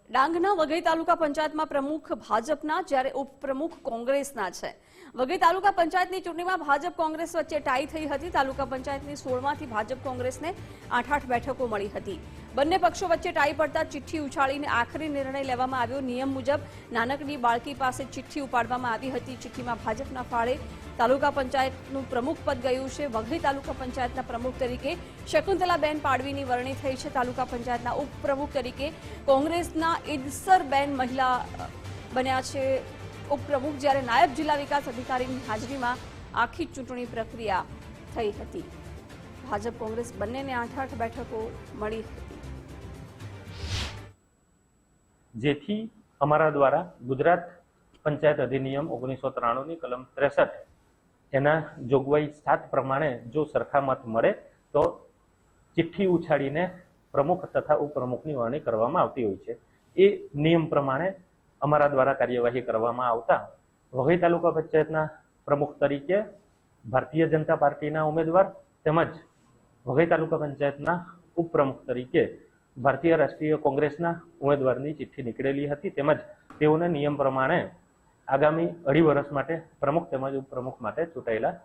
ડાંગના વઘઈ તાલુકા પંચાયતમાં પ્રમુખ ભાજપના જ્યારે ઉપપ્રમુખ કોંગ્રેસના છે। વઘઈ તાલુકા પંચાયતની ચૂંટણીમાં ભાજપ કોંગ્રેસ વચ્ચે ટાઈ થઈ હતી। તાલુકા પંચાયતની 16માંથી ભાજપ કોંગ્રેસને 8 બેઠકો મળી હતી। બંને પક્ષો વચ્ચે ટાઈ પડતા ચિઠ્ઠી ઉછાળીને આખરી નિર્ણય લેવામાં આવ્યો। નિયમ મુજબ નાનકડી બાળકી પાસે ચિઠ્ઠી ઉપાડવામાં આવી હતી। ચિઠ્ઠીમાં ભાજપના ફાળે તાલુકા પંચાયતનું પ્રમુખ પદ ગયું છે। વઘઈ તાલુકા પંચાયતના પ્રમુખ તરીકે શકુંતલાબેન પાડવીની વરણી થઈ છે। તાલુકા પંચાયતના ઉપપ્રમુખ તરીકે કોંગ્રેસના ઈદસરબેન મહિલા બન્યા છે ઉપપ્રમુખ, જ્યારે નાયબ જિલ્લા વિકાસ અધિકારીની હાજરીમાં આખી ચૂંટણી પ્રક્રિયા થઈ હતી। ભાજપ કોંગ્રેસ બંનેને 8 બેઠકો મળી હતી, જેથી અમારા દ્વારા ગુજરાત પંચાયત અધિનિયમ 1993 ની કલમ 63 એના જોગવાઈ 7 પ્રમાણે જો સરખા મત મળે તો ચિઠ્ઠી ઉછાળીને પ્રમુખ તથા ઉપપ્રમુખની વરણી કરવામાં આવતી હોય છે। એ નિયમ પ્રમાણે અમારા દ્વારા કાર્યવાહી કરવામાં આવતા વઘઈ તાલુકા પંચાયતના પ્રમુખ તરીકે ભારતીય જનતા પાર્ટીના ઉમેદવાર તેમજ વઘઈ તાલુકા પંચાયતના ઉપપ્રમુખ તરીકે ભારતીય રાષ્ટ્રીય કોંગ્રેસના ઉમેદવારની ચિઠ્ઠી નીકળેલી હતી। તેમજ તેઓને નિયમ પ્રમાણે આગામી 2.5 વર્ષ માટે પ્રમુખ તેમજ ઉપપ્રમુખ માટે ચૂંટાયેલા